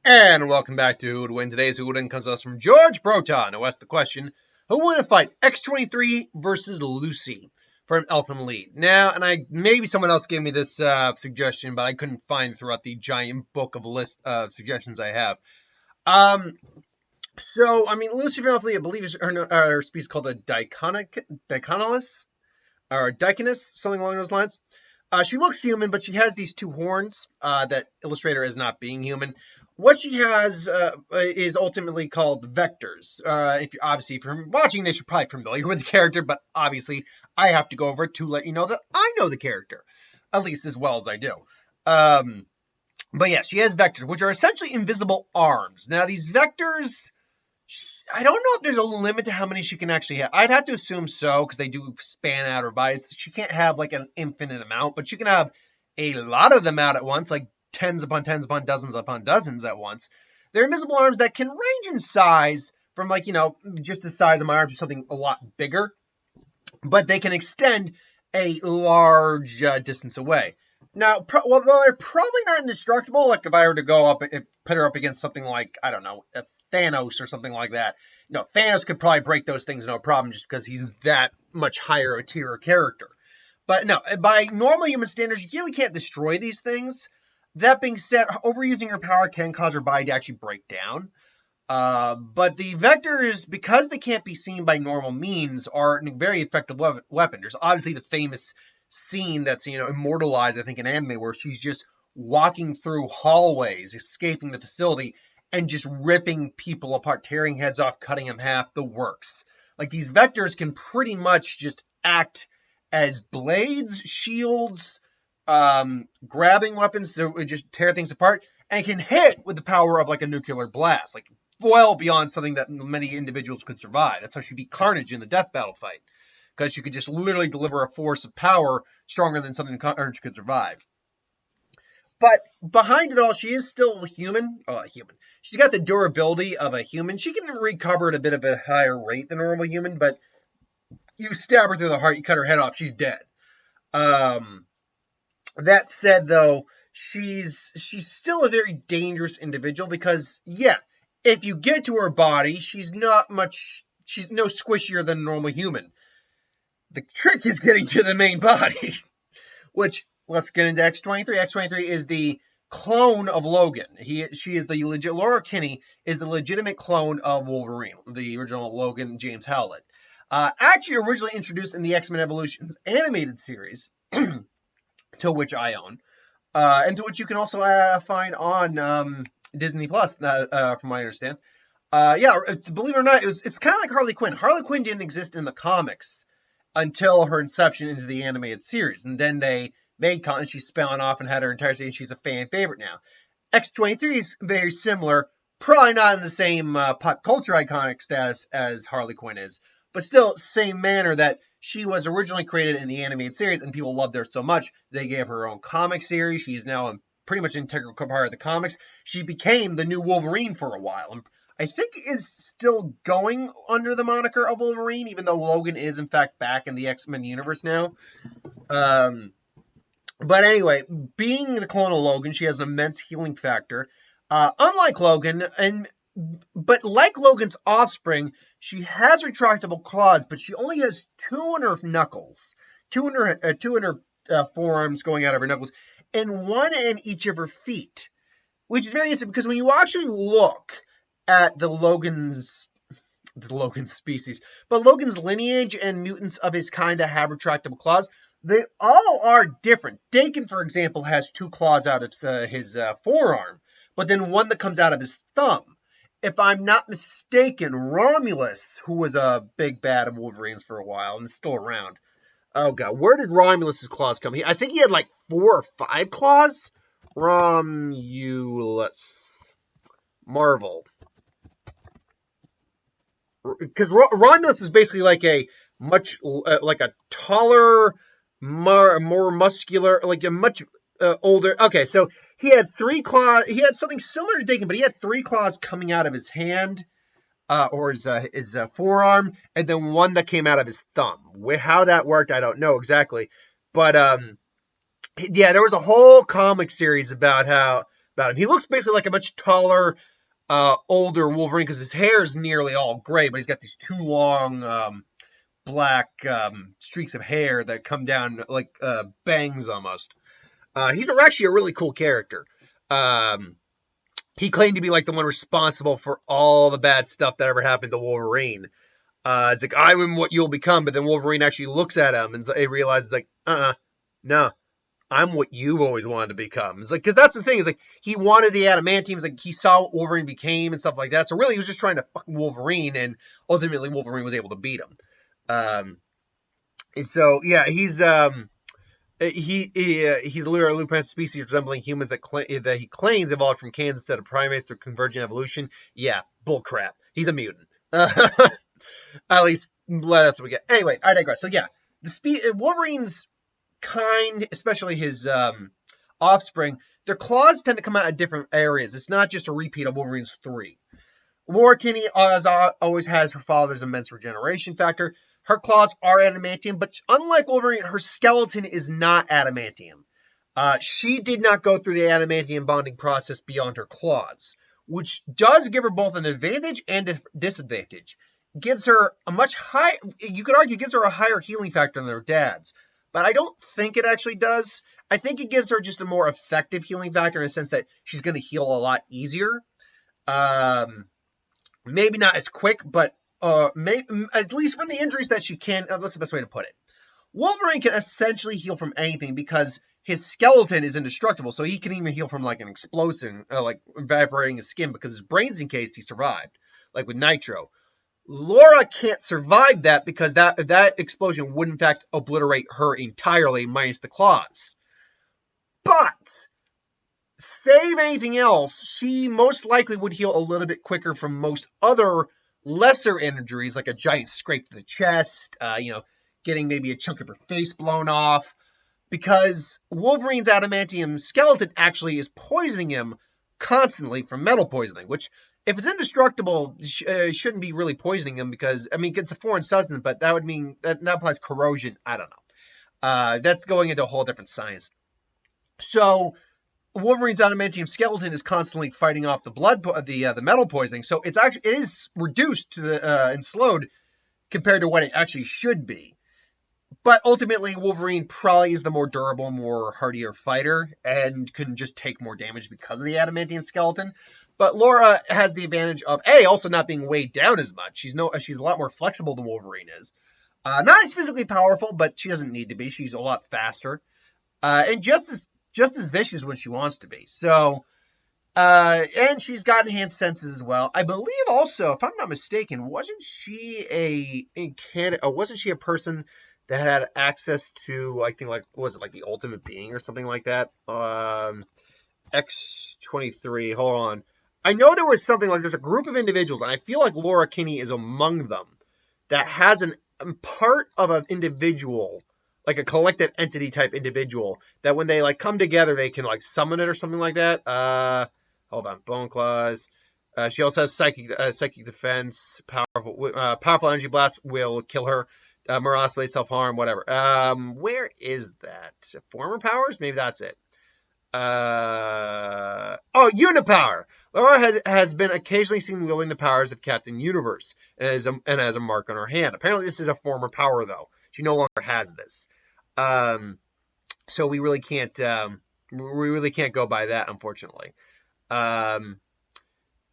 And welcome back to Who Would Win. Today's Who Would Win comes to us from George Proton, who asked the question, who would win a fight, X-23 versus Lucy for an Elfen lead? Now, and maybe someone else gave me this suggestion, but I couldn't find throughout the giant book of list of suggestions I have. Lucy from Elfen, I believe is her species called a Diconolus, or Diconus, something along those lines. She looks human, but she has these two horns that illustrate her as not being human. What she has is ultimately called vectors. If you're watching this, you're probably familiar with the character, but obviously I have to go over it to let you know that I know the character, at least as well as I do. But yeah, she has vectors, which are essentially invisible arms. Now, these vectors, I don't know if there's a limit to how many she can actually have. I'd have to assume so, because they do span out her body. She can't have like an infinite amount, but she can have a lot of them out at once, like tens upon dozens upon dozens at once. They're invisible arms that can range in size from just the size of my arms to something a lot bigger, but they can extend a large distance away. Now, they're probably not indestructible. Like if I were to go up and put her up against something like, I don't know, Thanos or something like that. Thanos could probably break those things no problem just because he's that much higher a tier character. But no, by normal human standards, you really can't destroy these things. That being said, overusing her power can cause her body to actually break down. But the vectors, because they can't be seen by normal means, are a very effective weapon. There's obviously the famous scene that's immortalized, I think, in anime, where she's just walking through hallways, escaping the facility, and just ripping people apart, tearing heads off, cutting them half, the works. Like, these vectors can pretty much just act as blades, shields, grabbing weapons to just tear things apart, and can hit with the power of like a nuclear blast, like well beyond something that many individuals could survive. That's how she beat Carnage in the death battle fight, because she could just literally deliver a force of power stronger than something Carnage could survive. But behind it all, she is still human. She's got the durability of a human. She can recover at a bit of a higher rate than a normal human, but you stab her through the heart, you cut her head off, she's dead. That said, though, she's still a very dangerous individual because, yeah, if you get to her body, she's no squishier than a normal human. The trick is getting to the main body, which, let's get into X-23. X-23 is the clone of Logan. Laura Kinney is the legitimate clone of Wolverine, the original Logan James Howlett. Actually originally introduced in the X-Men Evolutions animated series, to which I own, and to which you can also find on Disney Plus, from what I understand. Believe it or not, it's kind of like Harley Quinn. Harley Quinn didn't exist in the comics until her inception into the animated series, and then they made and she spun off and had her entire series. She's a fan favorite now. X-23 is very similar, probably not in the same pop culture iconic status as Harley Quinn is, but still same manner that she was originally created in the animated series, and people loved her so much, they gave her own comic series. She's now pretty much an integral part of the comics. She became the new Wolverine for a while, and I think is still going under the moniker of Wolverine, even though Logan is, in fact, back in the X-Men universe now. But anyway, being the clone of Logan, she has an immense healing factor. Unlike Logan, but like Logan's offspring, she has retractable claws, but she only has two in her knuckles, two in her forearms going out of her knuckles, and one in each of her feet, which is very interesting because when you actually look at the Logan's species, but Logan's lineage and mutants of his kind that have retractable claws, they all are different. Dakin, for example, has two claws out of his forearm, but then one that comes out of his thumb. If I'm not mistaken, Romulus, who was a big bad of Wolverine's for a while and is still around. Oh, God. Where did Romulus's claws come? I think he had like 4 or 5 claws. Romulus. Marvel. Because Romulus was basically like a much, like a taller, more muscular, like a much older. Okay, so he had 3 claws. He had something similar to Dakin, but he had 3 claws coming out of his hand, or his forearm, and then one that came out of his thumb. How that worked, I don't know exactly. But yeah, there was a whole comic series about how about him. He looks basically like a much taller, older Wolverine because his hair is nearly all gray, but he's got these two long black streaks of hair that come down like bangs almost. He's actually a really cool character. He claimed to be like the one responsible for all the bad stuff that ever happened to Wolverine. It's like, I am what you'll become, but then Wolverine actually looks at him and he realizes, like, no, I'm what you've always wanted to become. It's like, because that's the thing, is like, he wanted the adamantium, like, he saw what Wolverine became and stuff like that, so really he was just trying to fuck Wolverine, and ultimately Wolverine was able to beat him. So, yeah, he's literally a Lupin species resembling humans that he claims evolved from cans instead of primates through convergent evolution. Yeah, bullcrap. He's a mutant. At least that's what we get. Anyway, I digress. So yeah, Wolverine's kind, especially his offspring, their claws tend to come out of different areas. It's not just a repeat of Wolverine's 3. Laura Kinney, as always, has her father's immense regeneration factor. Her claws are adamantium, but unlike Wolverine, her skeleton is not adamantium. She did not go through the adamantium bonding process beyond her claws, which does give her both an advantage and a disadvantage. Gives her a much high, you could argue, gives her a higher healing factor than her dad's, but I don't think it actually does. I think it gives her just a more effective healing factor in the sense that she's going to heal a lot easier. Maybe not as quick, but at least from the injuries that she can. That's the best way to put it. Wolverine can essentially heal from anything because his skeleton is indestructible, so he can even heal from like an explosion, like evaporating his skin, because his brain's encased, he survived, like with Nitro. Laura can't survive that because that explosion would in fact obliterate her entirely, minus the claws. But save anything else, she most likely would heal a little bit quicker from most other lesser injuries, like a giant scrape to the chest, getting maybe a chunk of her face blown off, because Wolverine's adamantium skeleton actually is poisoning him constantly from metal poisoning, which, if it's indestructible, shouldn't be really poisoning him because, I mean, it's a foreign substance, but that would mean that applies corrosion. I don't know. That's going into a whole different science. So Wolverine's adamantium skeleton is constantly fighting off the the metal poisoning, so it is reduced to and slowed compared to what it actually should be. But ultimately, Wolverine probably is the more durable, more hardier fighter, and can just take more damage because of the adamantium skeleton. But Laura has the advantage of also not being weighed down as much. She's a lot more flexible than Wolverine is. Not as physically powerful, but she doesn't need to be. She's a lot faster, and just as vicious when she wants to be. So, and she's got enhanced senses as well. I believe also, if I'm not mistaken, wasn't she a person that had access to, I think, like, was it like the ultimate being or something like that? X-23, hold on. I know there was something like, there's a group of individuals, and I feel like Laura Kinney is among them, that has a part of an individual, like a collective entity type individual, that when they like come together, they can like summon it or something like that. Hold on, bone claws. She also has psychic defense, powerful energy blast will kill her. Mirage Blade, self-harm, whatever. Where is that? Former powers? Maybe that's it. Unipower! Laura has been occasionally seen wielding the powers of Captain Universe, and has a mark on her hand. Apparently this is a former power, though. She no longer has this. So we really can't go by that, unfortunately.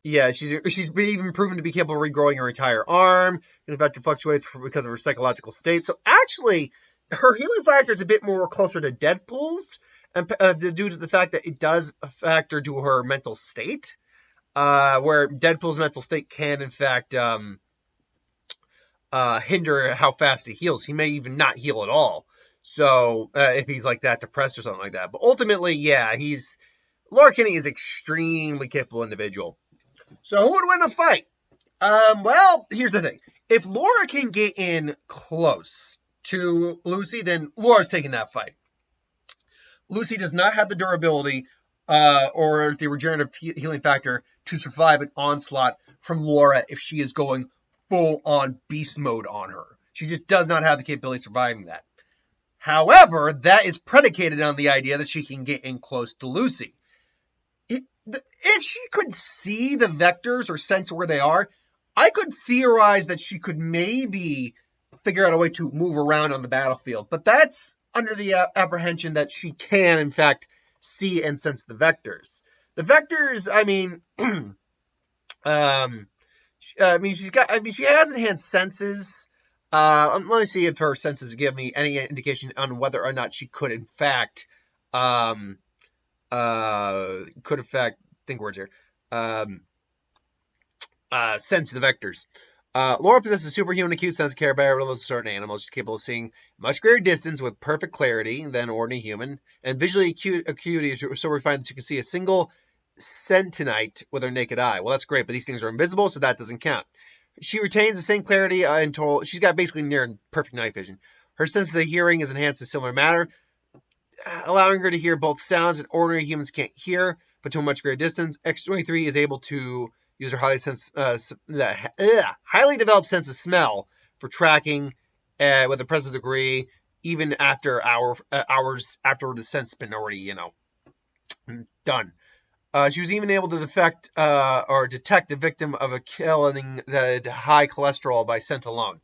Yeah, she's been even proven to be capable of regrowing her entire arm. In fact, it fluctuates because of her psychological state. So actually, her healing factor is a bit more closer to Deadpool's, and due to the fact that it does factor to her mental state, where Deadpool's mental state can, in fact, hinder how fast he heals. He may even not heal at all. So if he's like that depressed or something like that. But ultimately, yeah, Laura Kinney is an extremely capable individual. So who would win a fight? Well, here's the thing. If Laura can get in close to Lucy, then Laura's taking that fight. Lucy does not have the durability or the regenerative healing factor to survive an onslaught from Laura if she is going full-on beast mode on her. She just does not have the capability of surviving that. However, that is predicated on the idea that she can get in close to Lucy. if she could see the vectors or sense where they are, I could theorize that she could maybe figure out a way to move around on the battlefield. But that's under the apprehension that she can, in fact, see and sense the vectors. The vectors, I mean, she has enhanced senses. Let me see if her senses give me any indication on whether or not she could, in fact, think words here, sense the vectors. Laura possesses superhuman acute sense of care by relative to certain animals. She's capable of seeing much greater distance with perfect clarity than ordinary human, and visually acuity is so refined that she can see a single centinite with her naked eye. Well, that's great, but these things are invisible, so that doesn't count. She retains the same clarity in total. She's got basically near perfect night vision. Her sense of hearing is enhanced in similar manner, allowing her to hear both sounds that ordinary humans can't hear, but to a much greater distance. X-23 is able to use her highly developed sense of smell for tracking with a present degree, even after hours after the sense has been already, done. She was even able to detect the victim of a killing that had high cholesterol by scent alone.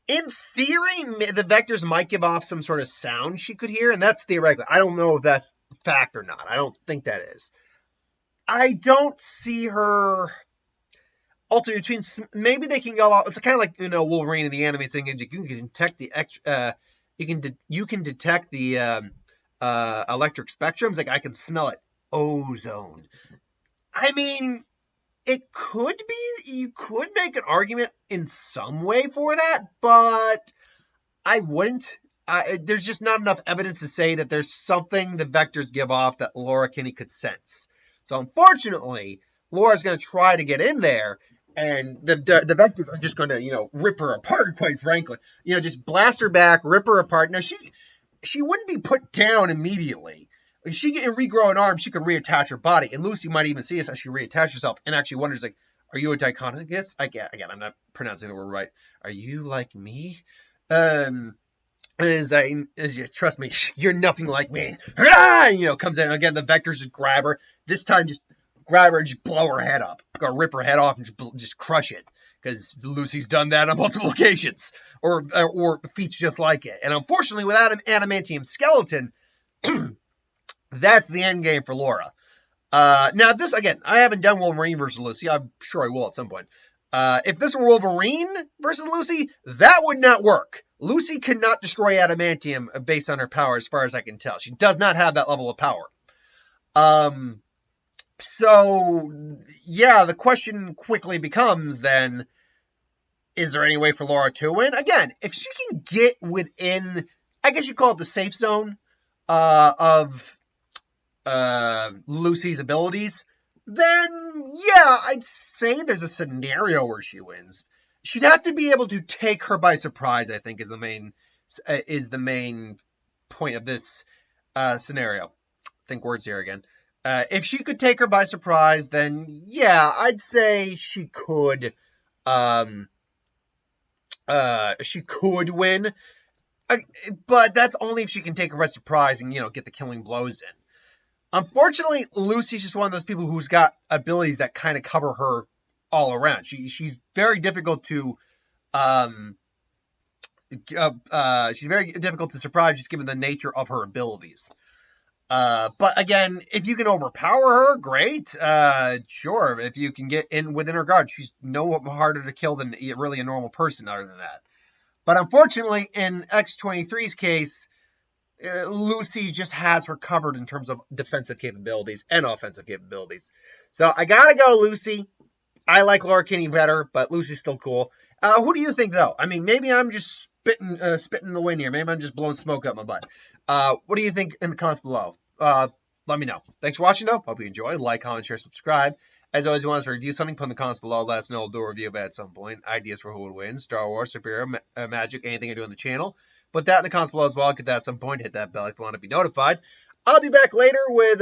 In theory, the vectors might give off some sort of sound she could hear, and that's theoretical. I don't know if that's fact or not. I don't think that is. I don't see her alternate between. Maybe they can go out. It's kind of like Wolverine in the anime saying you can detect you can detect the electric spectrums. Like I can smell it. Ozone. I mean, it could be. You could make an argument in some way for that, but I wouldn't. There's just not enough evidence to say that there's something the vectors give off that Laura Kinney could sense. So unfortunately, Laura's going to try to get in there, and the vectors are just going to, rip her apart, quite frankly. Just blast her back, rip her apart. Now, she wouldn't be put down immediately. If she can regrow an arm, she could reattach her body. And Lucy might even see us as she reattaches herself and actually wonders, like, are you a dichotomous? Again, I'm not pronouncing the word right. Are you like me? Trust me, you're nothing like me. Comes in again. The vectors just grab her. This time, just grab her and just blow her head up, or rip her head off and just crush it. Because Lucy's done that on multiple occasions, or feats just like it. And unfortunately, without an adamantium skeleton, that's the end game for Laura. Now, this again, I haven't done Wolverine versus Lucy. I'm sure I will at some point. If this were Wolverine versus Lucy, that would not work. Lucy cannot destroy adamantium based on her power, as far as I can tell. She does not have that level of power. So, yeah, the question quickly becomes then, is there any way for Laura to win? Again, if she can get within, I guess you call it the safe zone of Lucy's abilities, then, yeah, I'd say there's a scenario where she wins. She'd have to be able to take her by surprise, I think, is the main point of this scenario. Think words here again. If she could take her by surprise, then yeah, I'd say she could win. But that's only if she can take her by surprise and get the killing blows in. Unfortunately, Lucy's just one of those people who's got abilities that kind of cover her all around. She's very difficult to surprise, just given the nature of her abilities. But again, if you can overpower her, great. Sure, if you can get within her guard, she's no harder to kill than really a normal person other than that. But unfortunately, in X-23's case, Lucy just has her covered in terms of defensive capabilities and offensive capabilities. So I gotta go Lucy. I like Laura Kinney better, but Lucy's still cool. Who do you think, though? I mean, maybe I'm just spitting in the wind here. Maybe I'm just blowing smoke up my butt. What do you think in the comments below? Let me know. Thanks for watching, though. Hope you enjoyed. Like, comment, share, subscribe. As always, if you want us to review something, put in the comments below. Let us know. We'll do a review of it at some point. Ideas for who would win. Star Wars, superhero, magic, anything I do on the channel. Put that in the comments below as well. Get that at some point. Hit that bell if you want to be notified. I'll be back later with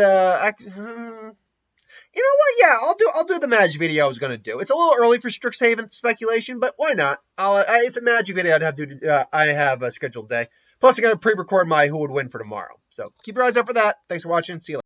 you know what? Yeah, I'll do the magic video I was gonna do. It's a little early for Strixhaven speculation, but why not? It's a magic video I have a scheduled day. Plus, I gotta pre-record my who would win for tomorrow. So keep your eyes out for that. Thanks for watching. See you later.